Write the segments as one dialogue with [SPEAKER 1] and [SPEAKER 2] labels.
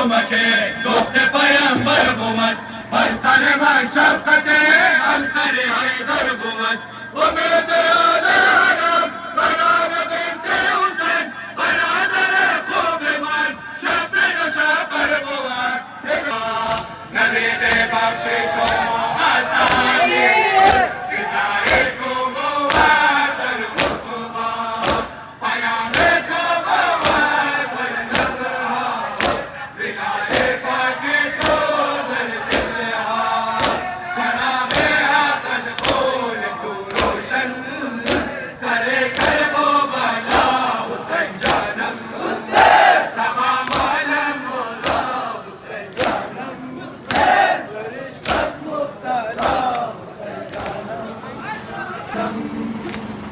[SPEAKER 1] مکه دخت پیامبر بود بر سر من شفقت همسر حیدر بود امید عالم برای بنت حسین برادر خوب من شبر و شبر بود نوید بخشش و حسانی رضای تو بود در خطوبات پیام تو بود در لبها ولای پاک تو در دلها چراغ حق از خون تو روشن سر کرب و بلا حسین جانم تمام عالم مولا حسین جانم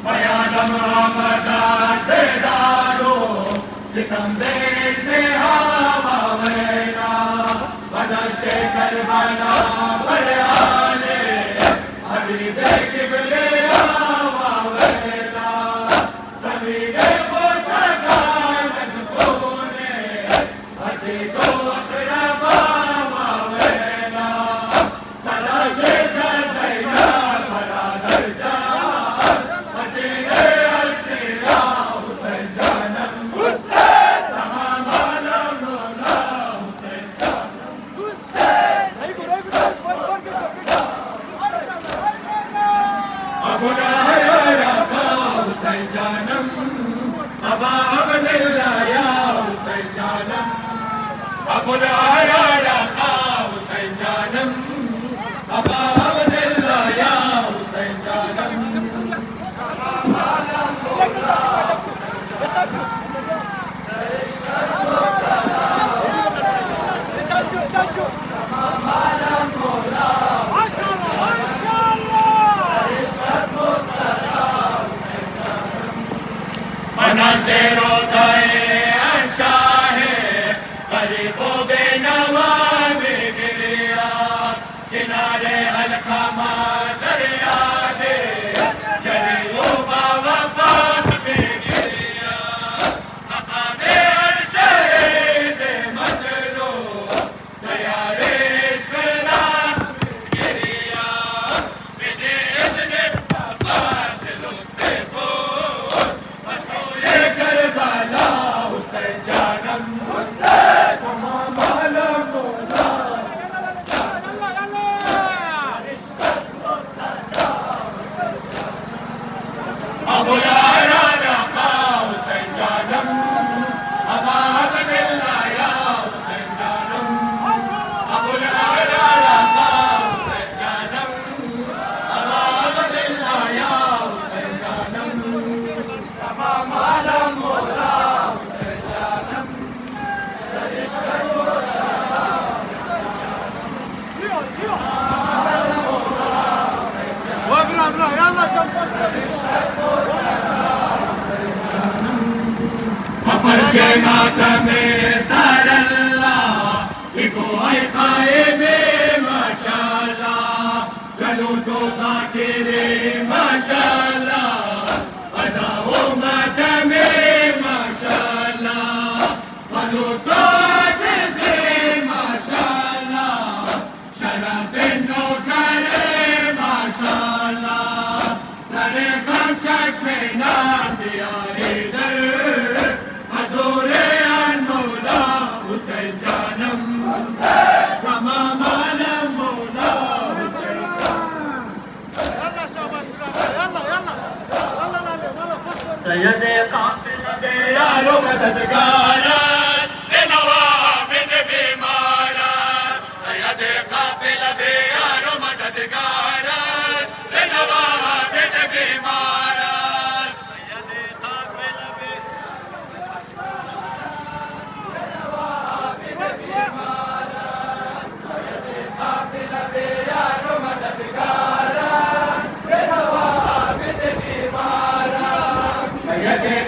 [SPEAKER 1] بیانم آمدن بیدارو ستم بیل هوا ویلا و دشت کربلا بریانه حبیب کبریا و ویلا زمین کوچکان از خونه عزیز و اقربا و ویلا سلام زینا برادر جان مدین اشتیا حسین جانم تمام عالم مولا حسین جانم ابو العيار حسين جانم ابا عبد الله يا حسين جانم ابو العيار حسين جانم ابا عبد الله يا حسين جانم منازل روزائے انشاء ہے غریبوں بے نوا میں گریا کنارے القامہ دریا دے جلیلوں با وفات میں گریا مقام الشہید مظلوم دیار عشق نام گریا بدے اذن قاتل الطفول کربلا حسین جانم تمام عالم مولا ابو العيار حسین جانم ابا عبد الله يا حسین جانم ابو العيار حسین جانم ابا عبد الله يا حسین جانم تمام عالم مولا حسین جانم فرش ماتم سر اللہ لکھو اے قائم ماشاءاللہ جلوس و ذاکر ماشاءاللہ ادا و ماتم ماشاءاللہ خلوص و عجز ماشاءاللہ شرف نوکر ماشاءاللہ سر غم چشم نام دیاری در حضور مولا حسین جانم تمام عالم مولا حسین سید قافلہ بیار و مددگاران بنوابد بیماران سید قافلہ بیار و مددگاران بنوابد بیماران سید قافلہ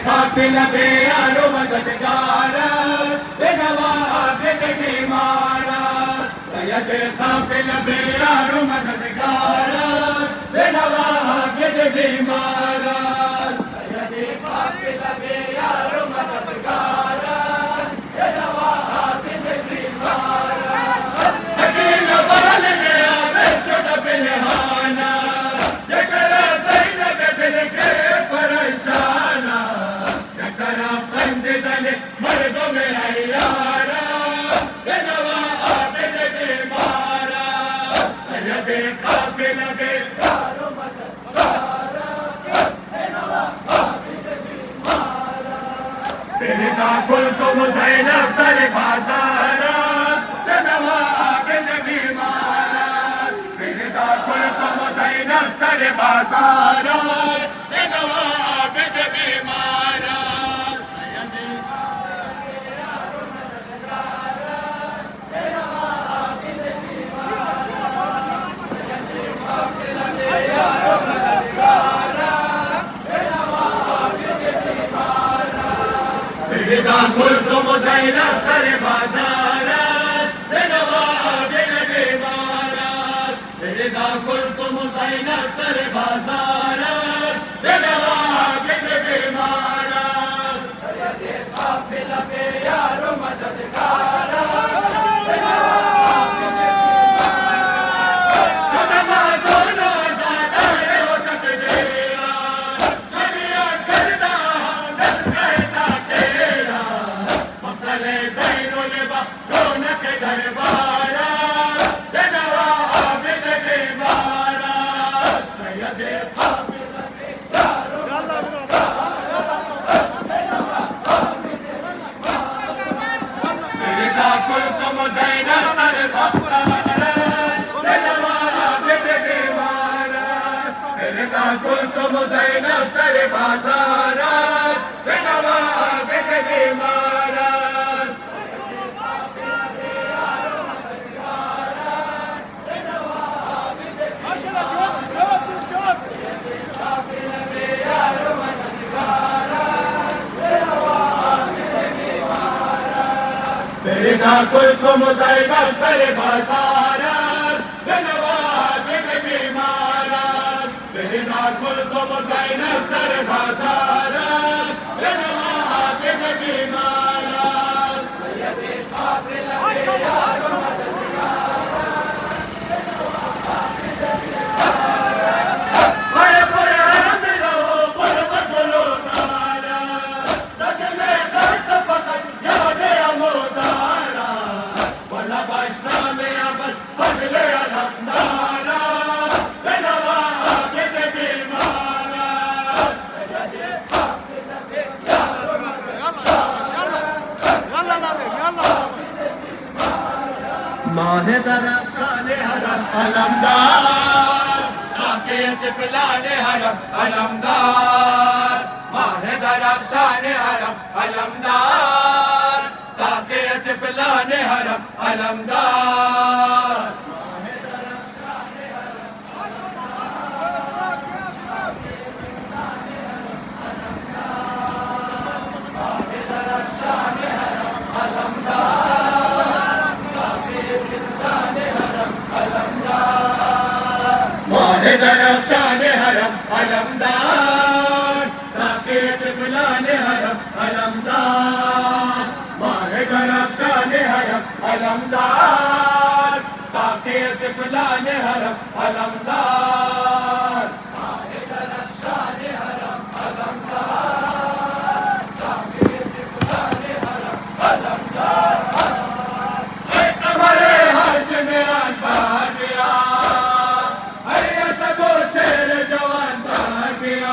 [SPEAKER 1] قافلہ بیار و مددگاران بنوابد بیماران سید قافلہ بیار و مددگاران بنوابد بیماران سید قافلہ بیار و مددگاران بنوابد بیماران कुलसुम ज़ैनब सर बाज़ारत नवाबिद बीमारत फिरदा कुलसुम ज़ैनब सर बाज़ारत नवाबिद बीमारत फिरदा कुलसुम ज़ैनब सर बाज़ारत नवाबिद बीमारत फिरदा कुलसुम ज़ैनब सर बाज़ारत नवाबिद बीमारत सय्यदे काफ़िला पे यारो मददगारत कुलसुम ज़ैनब सर बाज़ारत नवाबिद बीमारत फिरदा कुलसुम ज़ैनब सर बाज़ारत नवाबिद बीमारत फिरदा कुलसुम ज़ैनब सर बाज़ारत नवाबिद बीमारत सय्यदे काफ़िला पे यारो माहे दरख्शाने हरम अलमदार साक़ियत पिलाने हरम अलमदार माहे दरख्शाने हरम अलमदार साक़ियत पिलाने हरम अलमदार दरख्शाने हरम अलमदार साक़ियत पिलाने हरम अलमदार माहे दरख्शाने हरम अलमदार साक़ियत पिलाने हरम अलमदार माहे दरख्शाने हरम अलमदार साक़ियत पिलाने हरम अलमदार कमरे हाशिम अनवर पिया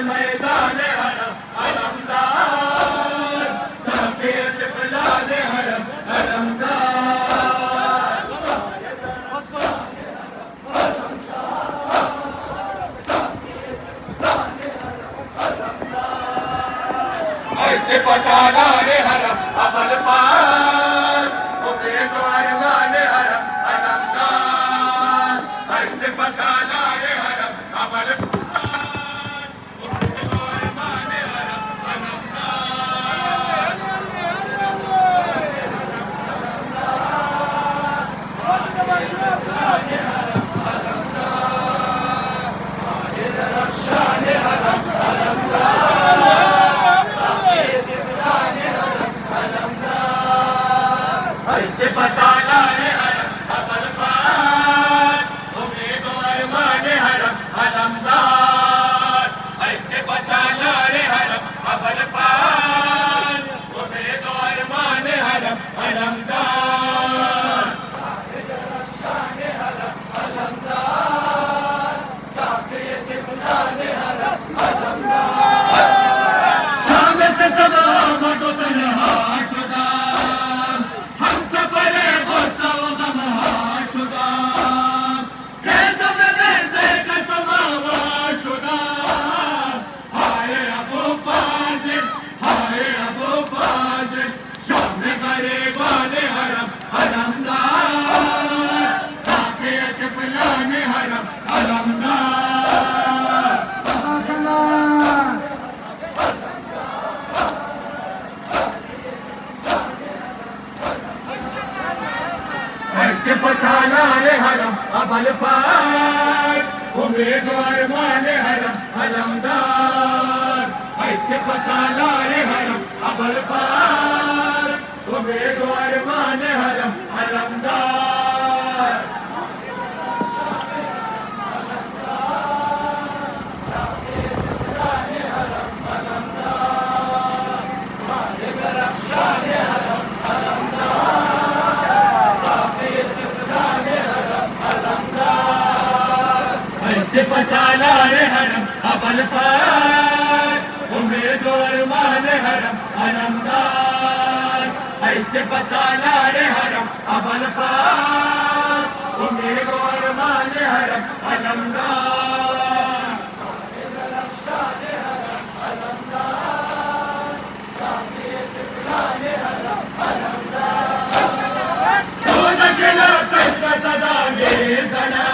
[SPEAKER 1] मैदान हरम अलमदार साक़ियत पिलाने हरम अलमदार ऐसे पसालाने हरम अमल पार उम्मीद अरमाने हरम अलमदार ऐसे पसालाने हरम अमल अलमदार ऐसे पसाला रे हरम अबल पार उम्मीदवार माने हरम अलमदार ऐसे पसाला रे हरम अबल पार उम्मीदवार माने हरम अलमदार ऐसे पसाला रे हरम अबल पार उम्मीदवार माने हरम अलमदार दूध किलो कष्ट सदा बेसना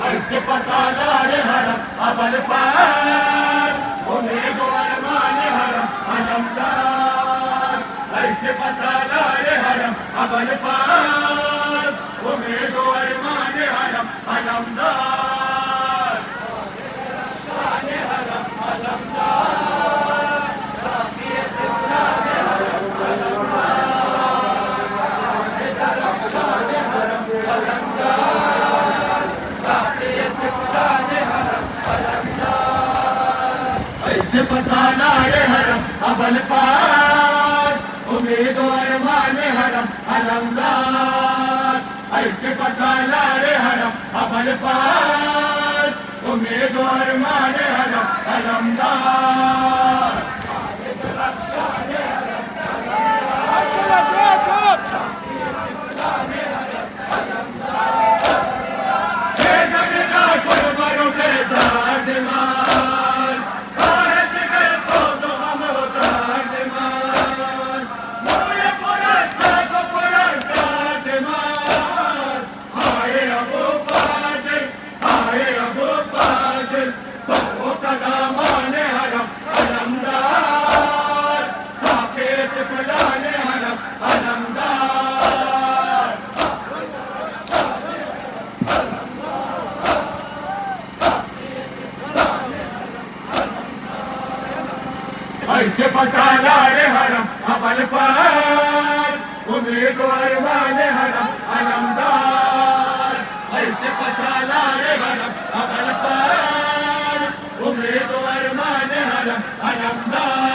[SPEAKER 1] ऐसे पसाला रे हरम अबल पार उम्मीदवार माने हरम अलमदार ऐसे पसाला रे हरम अबल पार उम्मीदवार माने हरम अलमदार ऐसे पसाला रे हरम अबल पार उम्मीदवार माने हरम अलमदार ऐसे पसाला रे हरम अबल पार उम्मीदवार माने हरम अलमदार ऐसे पसाला रे हरम अबल पार उम्मीदवार माने हरम अलमदार ऐसे पसाला रे हरम अबल पार उम्मीदवार माने हरम अलमदार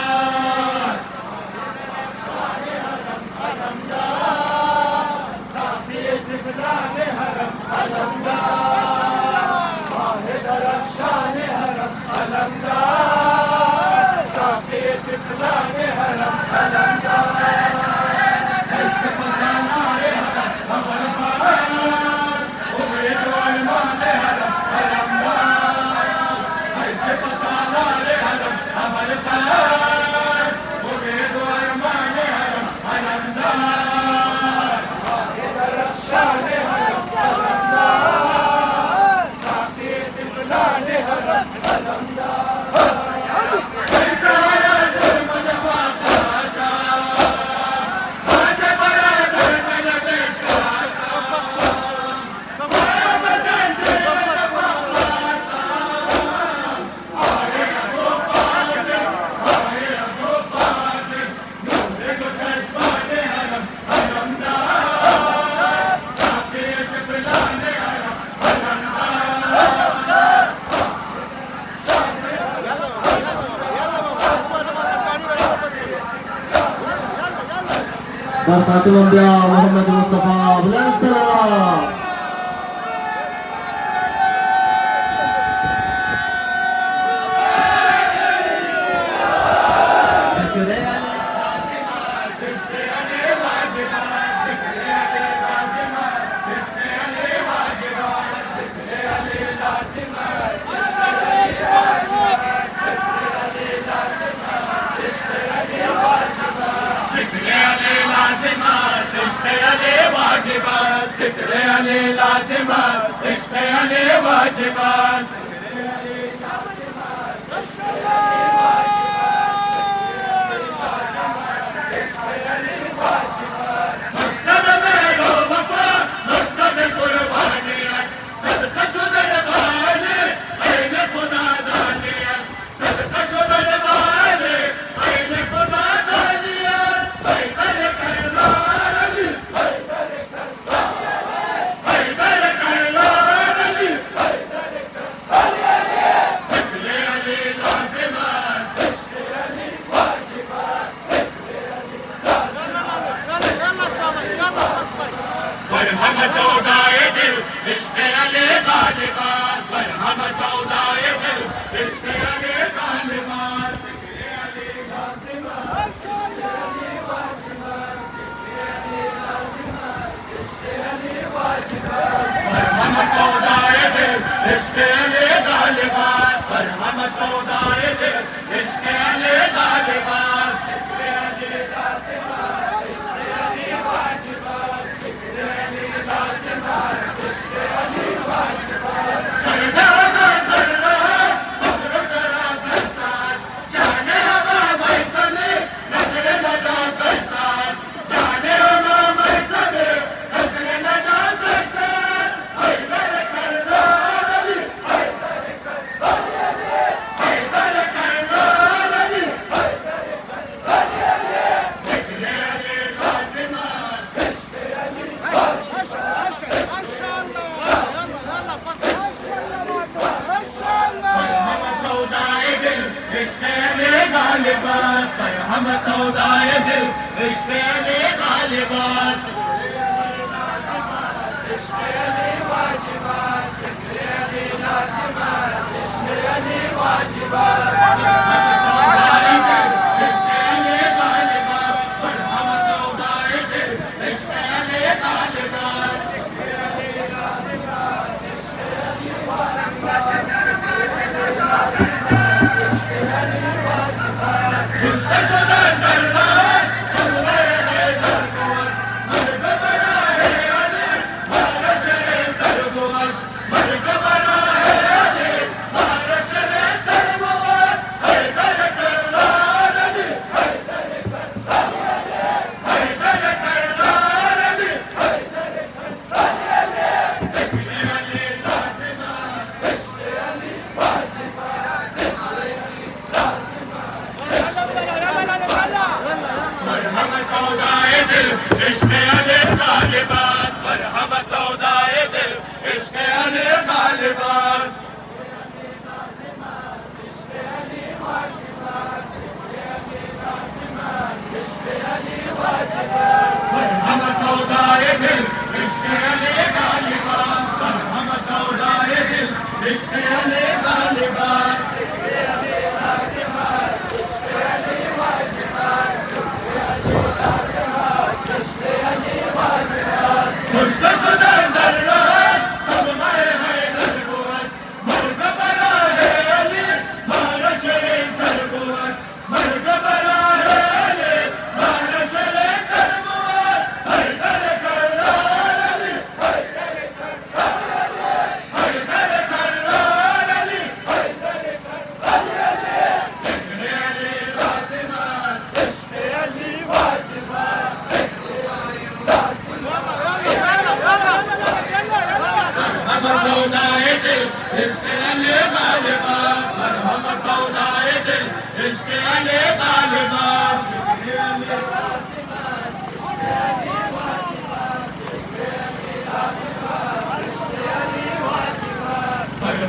[SPEAKER 2] Khatimul Anbiya Muhammad Mustafa Buland Salam.
[SPEAKER 1] Fatima जिक्र अली लाज़िमत इश्क़ अली वाजिबत हम सौदाए दिल इश्क़ अली गालिबात इश्क़ अली वाजिबात इश्क़ अली लाज़िमत इश्क़ अली वाजिबात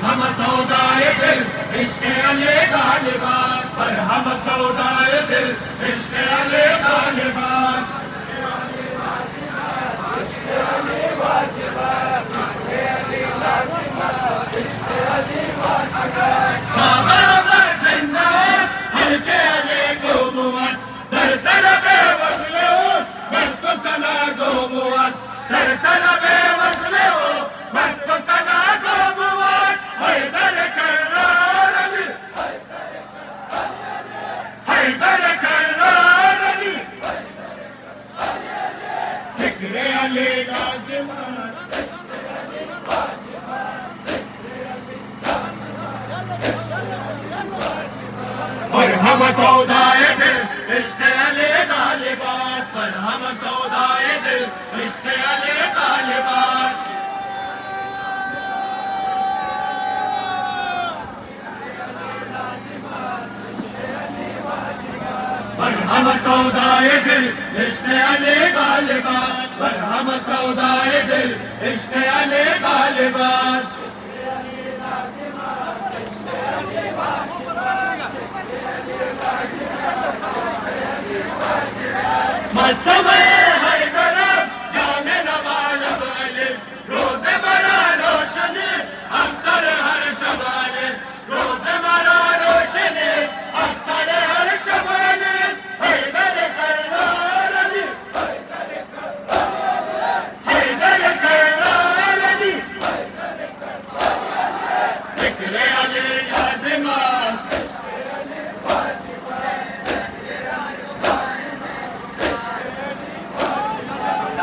[SPEAKER 1] हम सौदाए दिल इश्क़ अली गालिबात पर हम सौदाए दिल इश्क़ अली गालिबात हल्के अली को मुअत दर तलबे वस्ले हो बस तो सना दो मुअत दर तलबे वस्ले हो बस तो सना दो मुअत हैदर कर्रार अली हैदर कर्रार अली पर हम सौदाए दिल इश्क अली का लिबास, पर हम सौदाए दिल इश्क अली का लिबास। पर हम सौदाए दिल इश्क अली का लिबास, पर हम सौदाए दिल इश्क अली का लिबास। मस्त में हर तरफ जाने नवाज वाले, रोज़े बड़ा रोशन अख्तर हर शबाने, रोज़े बड़ा रोशन अख्तर हर शबाने। हैदर करनार अली, हैदर करनार अली, ज़िक्र अली लाज़िमा।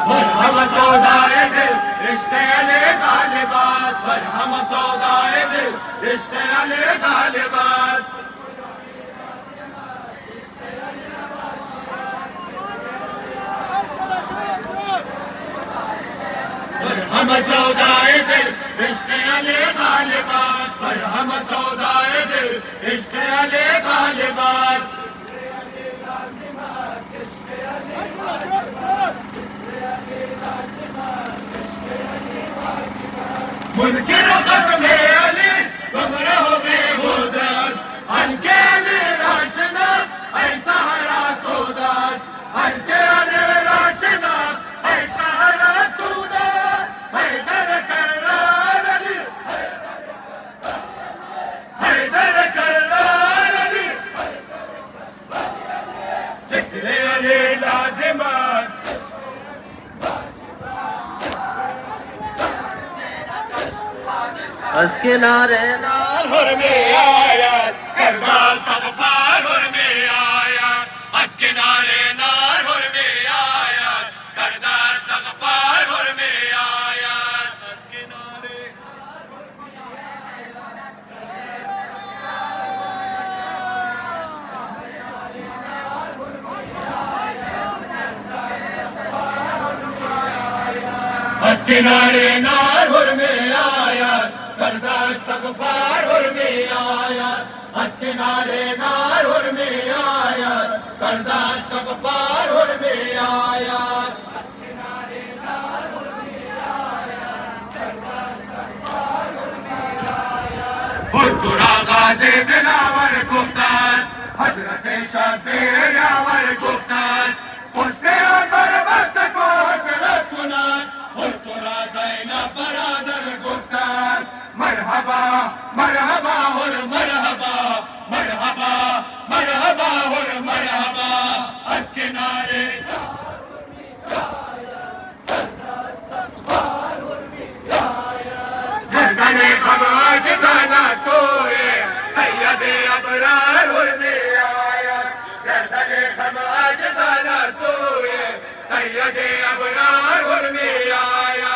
[SPEAKER 1] पर हम सौदाए दिल इश्क अली का लिबास, पर हम सौदाए दिल इश्क अली का लिबास। पर हम सौदाए दिल इश्क अली का लिबास, पर हम सौदाए दिल इश्क अली का लिबास। मुनकिर क़स्म अली तुम रहो बेहुदास, अनके अली राशना ऐसा हरा सौदास, अनके अली राशना ऐसा हरा सौदास। हैदर करनार अली, हैदर करनार अली, ज़िक्र अली लाज़िमात।
[SPEAKER 2] बस के नारे नार
[SPEAKER 1] हुर में आया करदा सगफार, हुर में आया हंस के नारे नार, हुर में आया करदा सगफार, हुर में आया हंस के नारे। हंस के नारे नार, हुर में आया करदा इस्तग़फ़ार, हुर में आया हंस के नारे नार, हुर में आया करदा इस्तग़फ़ार, हुर में आया। हुर तुरा गाज़ी दिलावर गुफ्तार, हज़रत शब्बीर यावर गुफ्तार, खुद बरबत को हज़रत कुनार, हुर तुरा ज़ैनब बरादर गुफ्तार। मरहबा मरहबा हुर मरहबा, मरहबा मरहबा हुर मरहबा हंस के नारे। गर्दने खमाज जाना सोए सैयदे अबरार, हुर में आया गर्दने खमाज जाना सोए सैयदे अबरार, हुर में आया।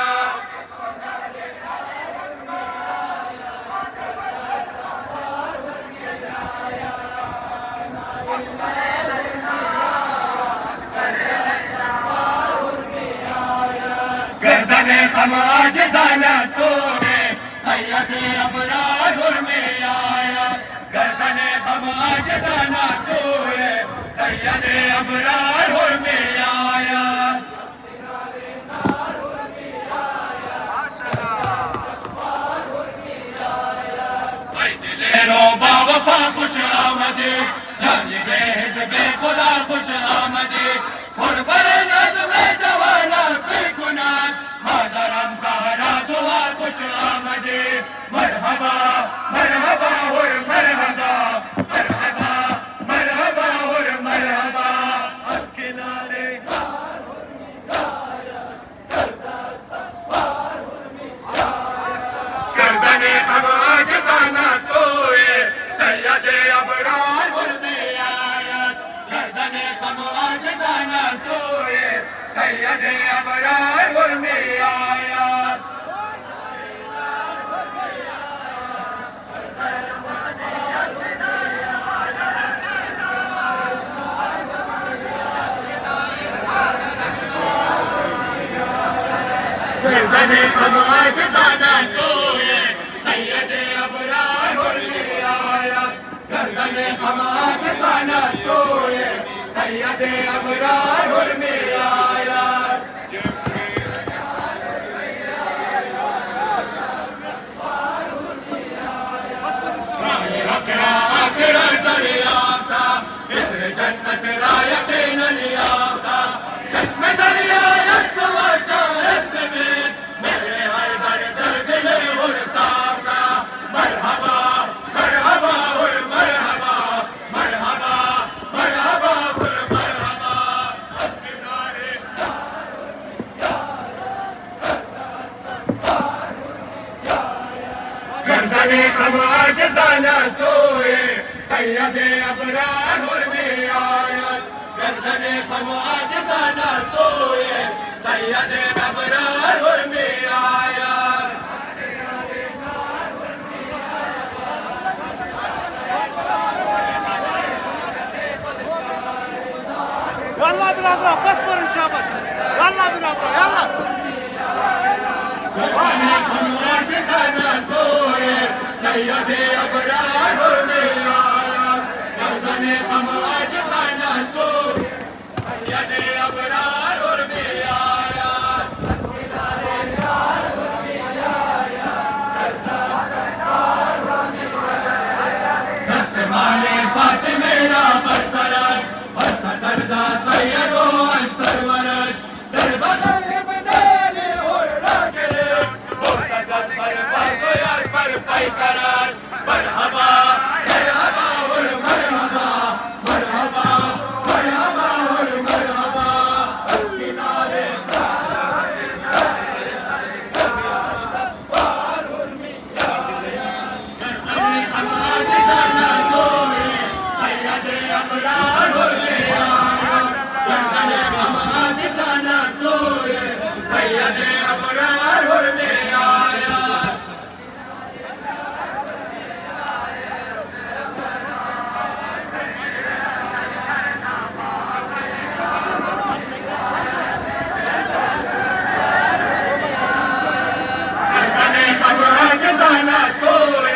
[SPEAKER 1] गर्दने खमाज जाना सोए सैयदे अबरार, हुर में आया गर्दने खमाज जाना सोए सैयदे अबरार, हुर में आया। दिलेरो बावफा खुश आमदे, जानिबे हिज़्बे खुदा खुश आमदे, क़ुर्बत नज़्म जवाना बेगुनाह, मादरम ज़हरा दुआ खुश आमदे। मरहबा मरहबा हुर मरहबा, मरहबा मरहबा हुर मरहबा हंस के नारे। गर्दने खमाज जाना सोए सैयदे अबरार, हुर में आया गर्दने खमाज जाना सोए सैयदे अबरार, हुर में आया। गर्दने खमाज जाना सोए सैयद अबरार आया गर्दने खमाज जाना सोए सैयद अबरार आया आखिर दरियाफ्ता इधर जन्नत रायत नलियाफ्ता चश्मे दरिया यस्म वर्षा यस्म में मेरे हैदर दर्द ले उड़ताफ्ता मरहबा मरहबा उर मरहबा मरहबा मरहबा उर मरहबा अस्मिनारे गर्दने खमाज जाना सोए सैयद अबरार में आया गर्दने खमाज जाना सोए सैयद अबरार में आया
[SPEAKER 3] يلا برادر بس برن شابك يلا برادر يلا
[SPEAKER 1] गर्दने खमाज जाना सोए सैयद अबरार में आया गर्दने खमाज जाना सोए सैयद अबरार में आया दस्त वाले फातिमे ना बरसरश बस करदा सैयदो अंसर वरश दरबदर बदले और रागले हो सजद पर पासोयाश पर पैकरश मरहबा मरहबा और मरहबा मरहबा मरहबा और मरहबा अस्मिनारे गर्दने खमाज जाना सोए सैयद अबरार में आया गर्दने खमाज जाना सोए सैयद अबरार में आया गर्दने खमाज जाना सोए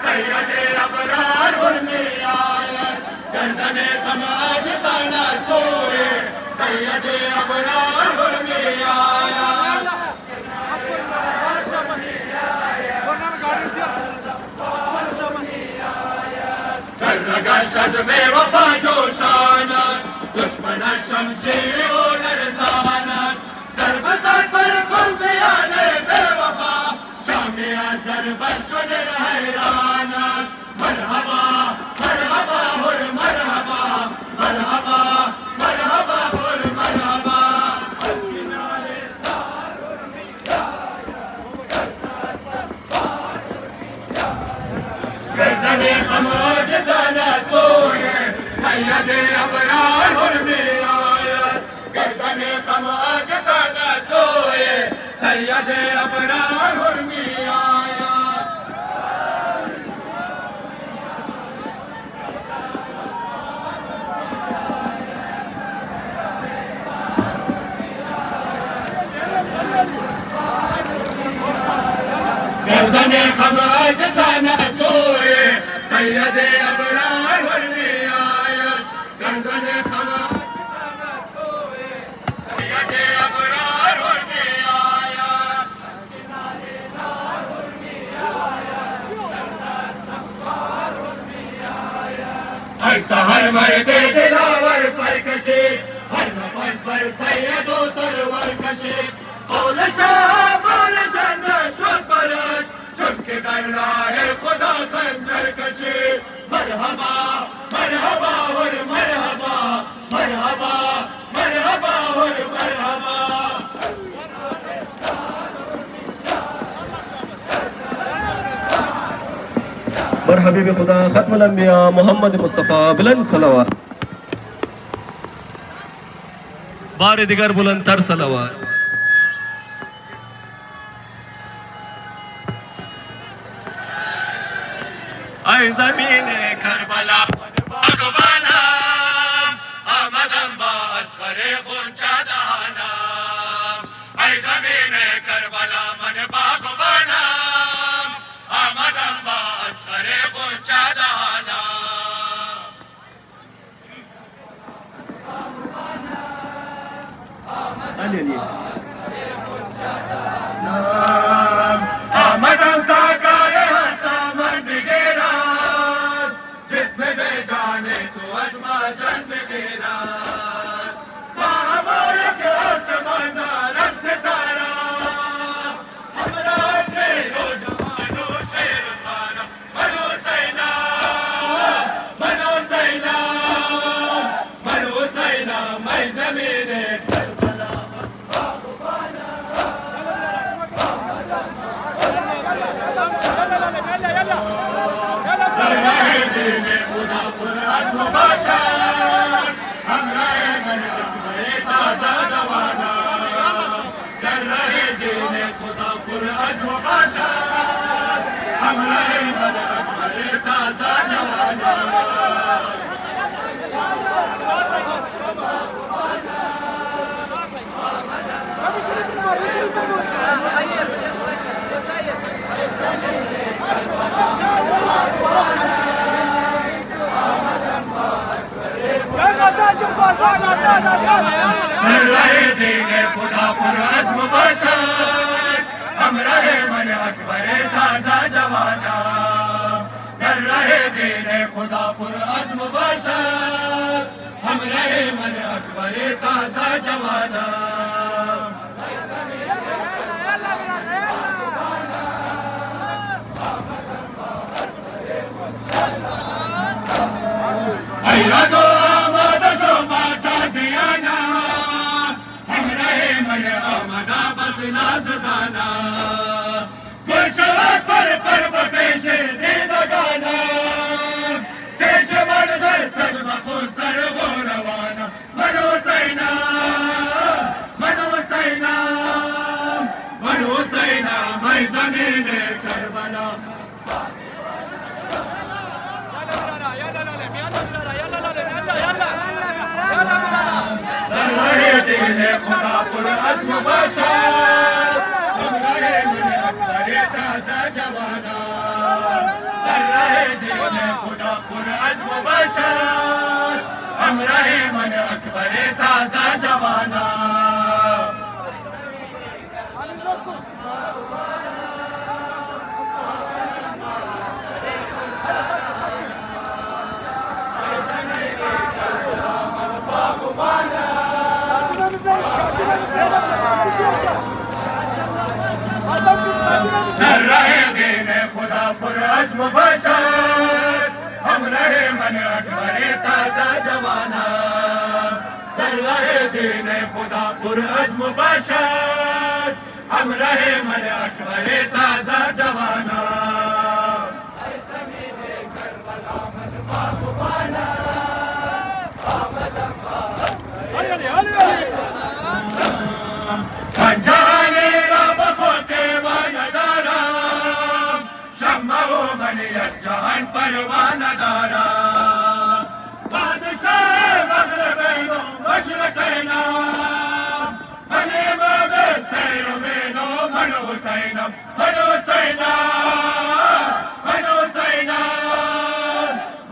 [SPEAKER 1] सैयद अबरार में आया गर्दने खमाज जाना सोए सैयद अबरार में आया कर्रगा शज़्म वफा जोशाना दुश्मन शमशीर ओ लरज़ाना ज़रब सर पर खुफ़ियाने बेवफा शामे ज़रबश शुदे हैराना मरहबा मरहबा हुर मरहबा मरहबा मरहबा हुर मरहबा गर्दने खमाज जाना सोए सैयद अबरार में आया गर्दने खमाज जाना सोए सैयद अबरार में आया गर्दने खमाज जाना सोए सैयद अबरार में आया गर्दने खमाज जाना सोए सैयद अबरार में आया ऐसा हर मर्द दिलावर पर कशे हर नफस पर सैयदो सरवर कशे कौल शाह बोल जन्नत शुभ परश शुभ के कर रहा है खुदा खंजर कशे मरहबा मरहबा और मरहबा मरहबा मरहबा और मरहबा
[SPEAKER 4] बर हबीब खुदा खत्मुल अंबिया मोहम्मद मुस्तफ़ा बुलंद सलावत बार दिगर बुलंद तर सलावत
[SPEAKER 1] ऐ ज़मीन करबला बागबाना आमदम बास फरे गुंचा दाना ऐ ज़मीन करबला जंग में गिरा महामाया के आसमान का रंग सितारा हमरा मेरो जवानो शेर खाना बनो सैना बनो सैना बनो सैना मैं ज़मीने करबला रहे दीने खुदा पुर अज़्म बाशार हमरा मन अकबरे ताज़ा जवाना कर रहे दीने खुदा पुर अज़्म बाशार हमरा मन अकबरे ताज़ा जवाना रहे दीने खुदा पुर अज़्म बाशार हम रहे मन अकबरे ताज़ा जवाना कर रहे दीने खुदा पुर अज़्म बाशार हम रहे मन अकबरे ताज़ा जवाना अल्लाह तो आमादा शो माता दियाना हम रहे मन आमदा बस नाज़दाना गुलशवात पर पेशे दे दगाना पेशे मन सर तक बखून सर वो रवाना मनो सैना मनो सैना मनो सैना मैं ज़मीने करबला दीने खुदा पुर अज़्म बाशार हम रहे मन अकबरे ताज़ा जवाना कर रहे दीने खुदा पुर अज़्म बाशार हम रहे मन अकबरे ताज़ा जवाना कर रहे दीने खुदा पुर अज़्म बाशार हम रहे मन अकबरे ताज़ा जवाना कर रहे दीने खुदा पुर अज़्म बाशार हम रहे मन अकबरे ताज़ा जवाना पंजाने रब खोते वाना दारा शम्मा हो बनी जहान परवाना दारा बादशाह मग़रिबैनो मशरिक़ैनो बने बाबे सैरो मेनो मनो सैना मनो सैना मनो सैना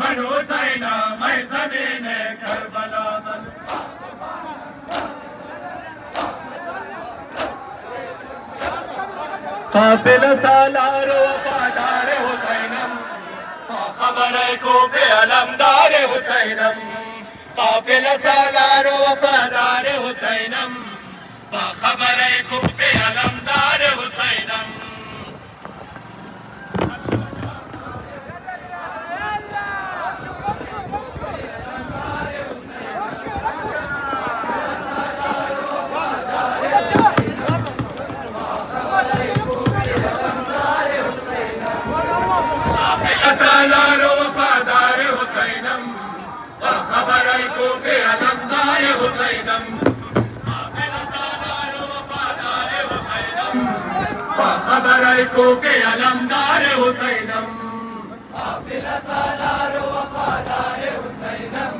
[SPEAKER 1] मनो सैना मैं ज़मीने करबला
[SPEAKER 4] काफिला सालारो वफादार हुसैनम
[SPEAKER 1] खबर को के अलमदार हुसैनम काफिला सालारो वफादार हुसैनम खबर को के अलमदार हुसैनम सालारो वफादार हुसैनम खबर को के अलमदार हुसैनम सालारो वफादार हुसैनम खबर को के अलमदार हुसैनम सालारो वफादार हुसैनम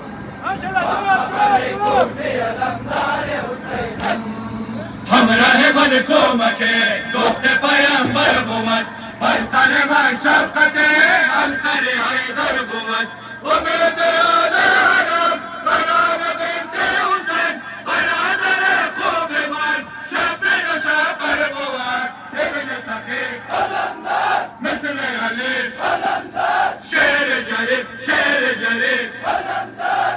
[SPEAKER 1] खबर को के अलमदार हुसैनम हम रहे मन को मके दोस्त पैगंबर बुमत पर सर में शफ़क़ते हम सर हैदर बुमत उम्मीद आलम बराद बिन्ते हुसैन बरादर खूब मान शफ़ीर शापर बुआर इब्न सखी अलमदार मिस्ल अली अलमदार शेर जरीब अलमदार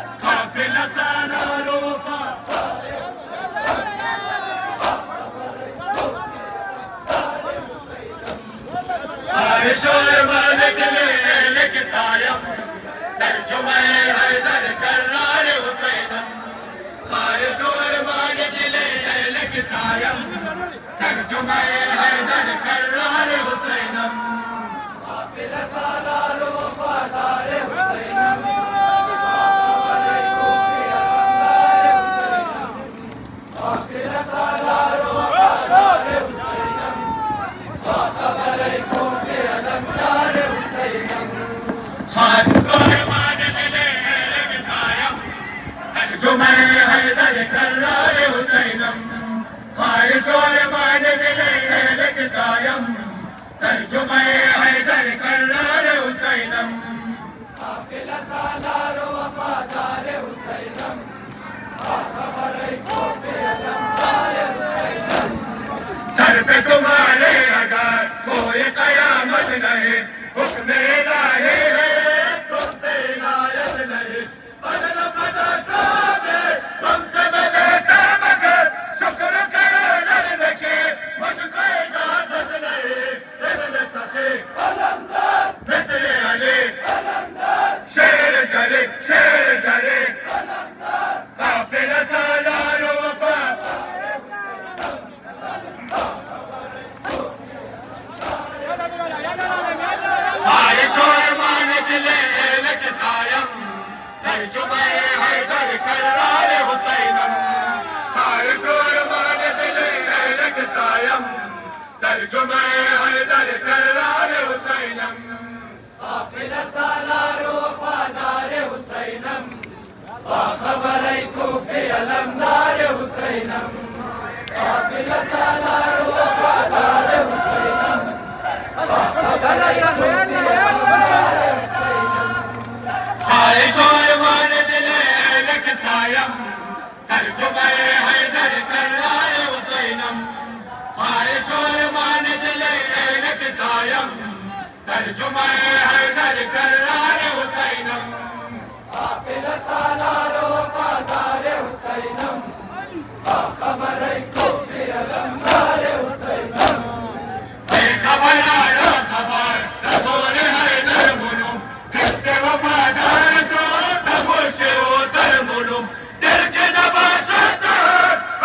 [SPEAKER 1] तर्जुमे हैदर कर्रार हुसैनम तर्जुमे हैदर कर्रार हुसैनम ख्वाहिश और मान दिले लग सायम तर्जुमे हैदर कर्रार हुसैनम काफिला सालार वफादार हुसैनम सर पे तुम्हारे अगर कोई कयामत नहीं हुक्म इलाही है तुम पे इनायत नहीं बदल बदल काबे तुमसे मिलता मगर शुक्र करो लड़ने के मुझको इजाजत नहीं इब्न सखी अलमदार मिस्र अली अलमदार शेर जरी अलमदार काफिला सालार वफा ख्वाहिश और मान दिले लग सायम तर्जुमे हैदर कर्रार हुसैनम ख्वाहिश और मान दिले लग सायम तर्जुमे हैदर कर्रार हुसैनम काफिला सालार वफादार हुसैनम बाखबर कूफी अलमदार हुसैनम काफिला सालार वफादार हुसैनम ख्वाहिश और मान दिले लग सायम तर्जुमे हैदर कर्रार हुसैनम ख्वाहिश और मान दिले लग सायम तर्जुमे हैदर कर्रार हुसैनम काफिला सालार वफादार हुसैनम बाखबर कूफी अलमदार हुसैनम बेखबर आया खबर रसूल हैदर मुनुम किससे वफादार तो तमुशे उतर मुनुम दिल के नबाशा से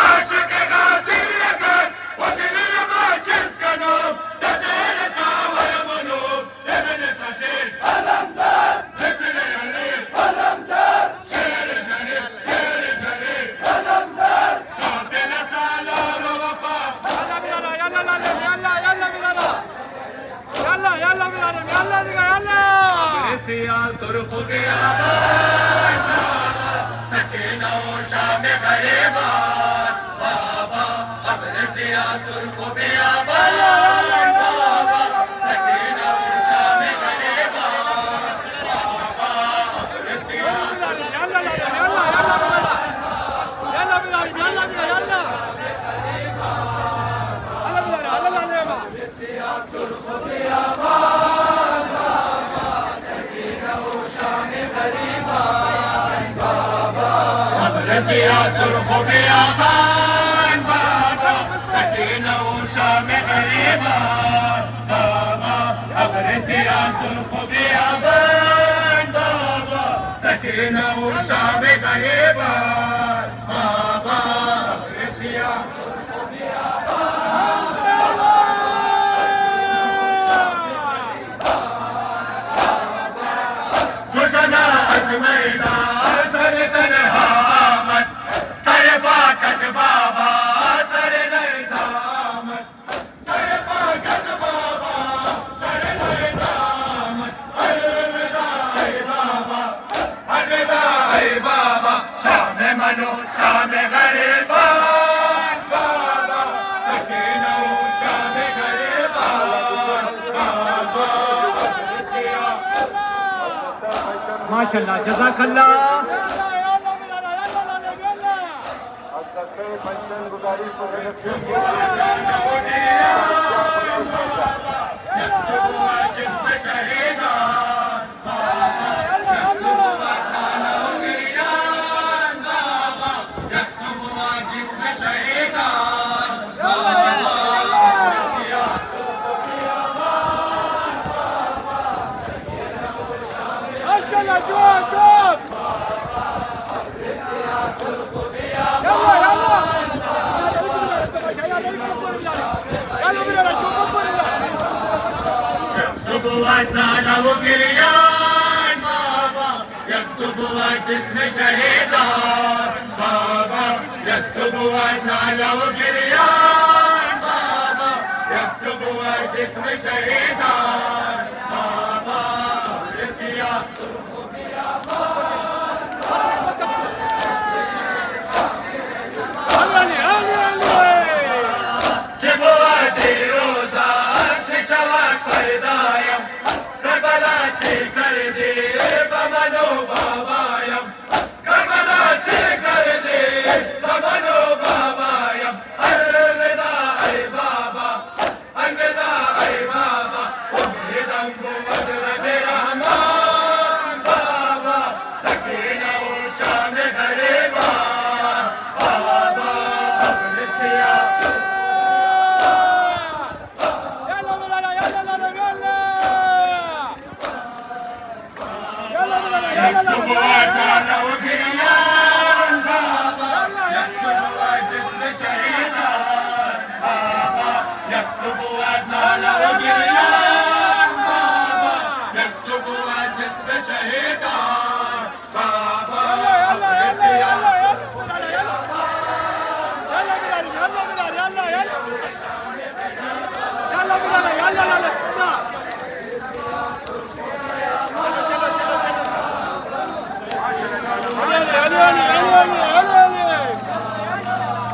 [SPEAKER 1] आशिक गाजी अगर वो दिल रमा जिसका नाम दजेर कावर मुनुम इब्न सखी अलमदार मिस्र अली अलमदार शेर जरी अलमदार काफिला सालार वफा
[SPEAKER 3] يلا دقا يلا
[SPEAKER 1] सिया सुर्ख गया सकीना शाम गरीबा बाबा अब्र सिया सुर्ख गया बाबा सकीना शाम गरीबा बाबा अब्र सिया रसिया सुर्ख बियाबान बाबा सकीना शाम गरीबा बाबा अब रसिया सुर्ख बियाबान बाबा सकीना शाम गरीबा बाबा अब रसिया सुर्ख बियाबान सुजना अजमैदा दर तनहा बाबा सर निजामत सर पाकत बाबा सर निजामत अलविदा बाबा शाम मनो शाम गरीबान बाबा सकीना शाम गरीबान बाबा
[SPEAKER 3] माशाल्लाह जज़ाकल्लाह
[SPEAKER 5] يلا
[SPEAKER 1] नाला वो गिरियान बाबा यकसुबुआ जिस्म शहीदान बाबा यकसुबुआ नाला वो गिरियान बाबा यकसुबुआ जिस्म शहीदान बाबा रसिया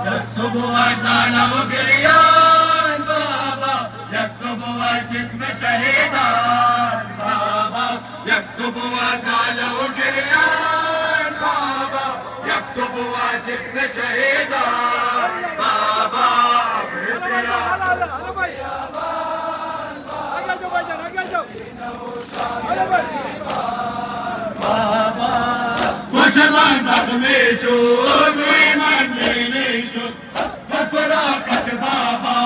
[SPEAKER 1] यकसुबुआ नाला वो गिरियान बाबा यकसुबुआ जिस्म शहीदान बाबा यकसुबुआ नाला वो गिरियान बाबा यकसुबुआ जिस्म शहीदान बाबा मुशमान ज़ख्मी शुद मंजिली शुद दफराकत बाबा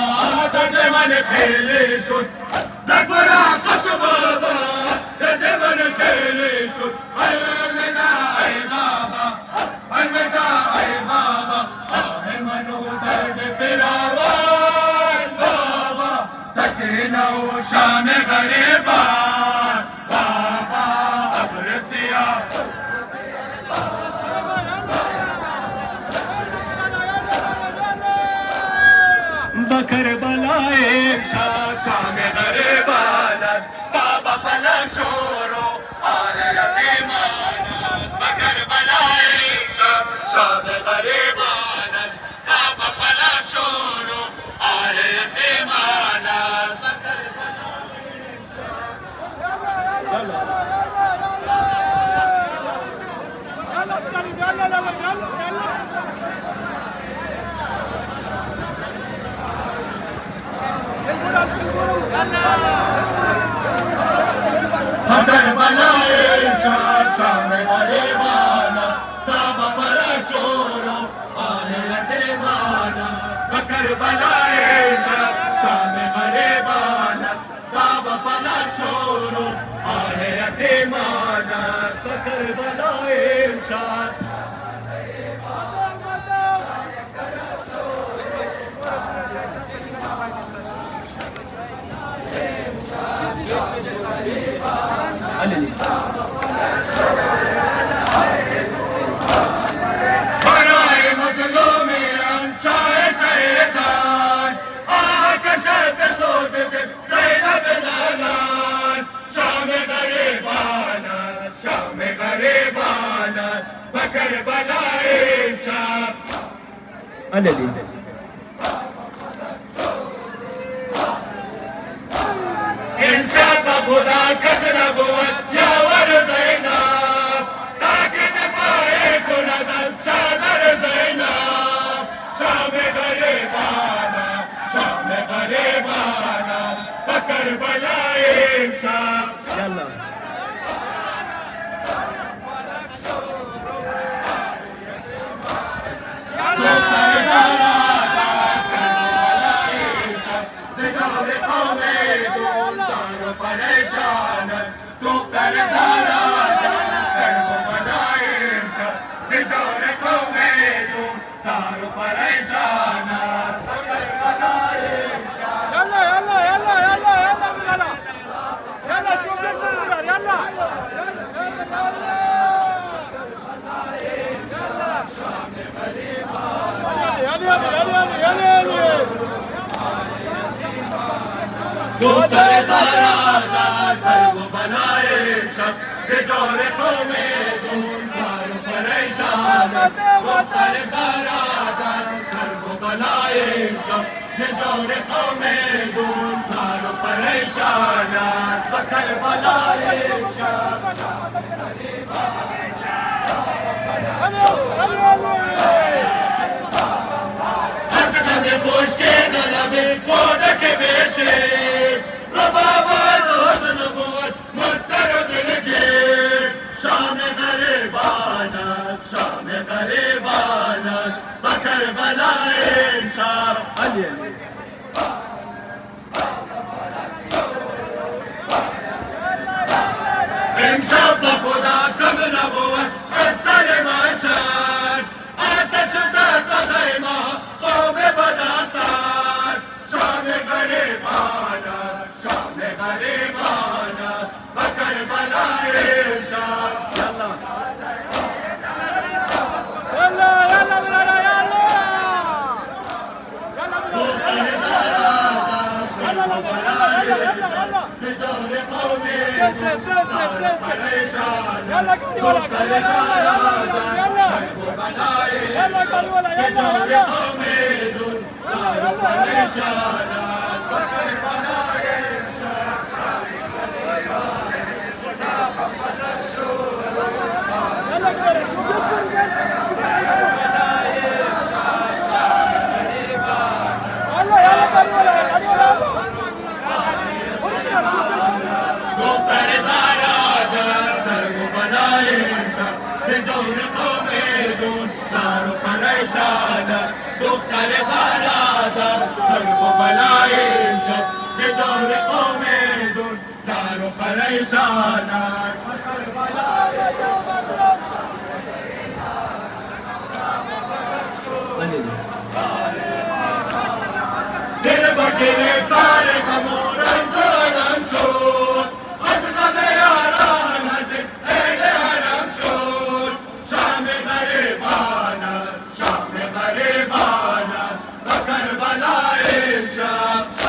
[SPEAKER 1] दे मन खेले शुद दफराकत बाबा दे मन खेले शुद अलविदा ऐ बाबा अलविदा ऐ बाबा आहे मनो दर्द फिरावान बाबा सकीना व शाम गरीबान बाबा अबरसिया बकर बलाए शाम गरीबान बाबा पला शोरो आले यतीमान बकर बलाए शाम गरीबान बाबा पला शोरो आले यतीमान बकर बकर बलाए शाम गरीबान बाबा पला शोरो आले यतीमान बकर बलाए शाम गरीबान बाबा पला शोरो आले यतीमान बकर बलाए शाम बनाए मज़लूम शाह शैतान आकश से सोच दे ज़ैनब लालान शाम गरीबान बकर बलाए शाह
[SPEAKER 4] अलली
[SPEAKER 1] इंशाअ खुदा कचरा बुवत यावर ज़ैनब ताकि दफाए गुनदर चादर ज़ैनब शाम गरीबान बकर बलाए शाह
[SPEAKER 4] यल्ला
[SPEAKER 1] परेशान तो دختر زارادان کربلای شب زجار قومدون زار و پریشان دختر زارادان کربلای شب زجار قومدون زار و پریشان است و کربلای شب خوش که دلم کودک بشه رباب از حسن بود مستر و دلگیر شام غریبان است شام غریبان است و کربلای شب امشب با خدا کم نبود از سر محشر آتش زد و خیمه قوم بدختر شام غریبان شام غریبان و کربلای شب زجار قومدون زار و پریشان دختر زارادان کربلای زجار قومدون زار و پریشان است و کربلای دختر زارادان کربلای شب زجار قومدون زار و پریشان دختر زارادان کربلای شب زجار قومدون زار و پریشان است دل با گرفتار غم و رنج و الم شد از غم یاران از اهل حرم شد شام غریبان است شام غریبان است و کربلای شب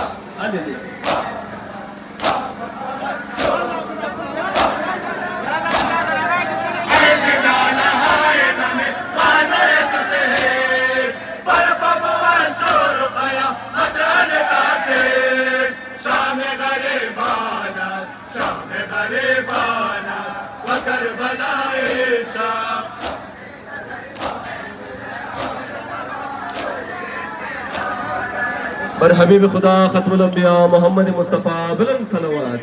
[SPEAKER 1] کربلای شب
[SPEAKER 4] بر حبیب خدا ختم الانبیاء محمد مصطفی بلند صلوات.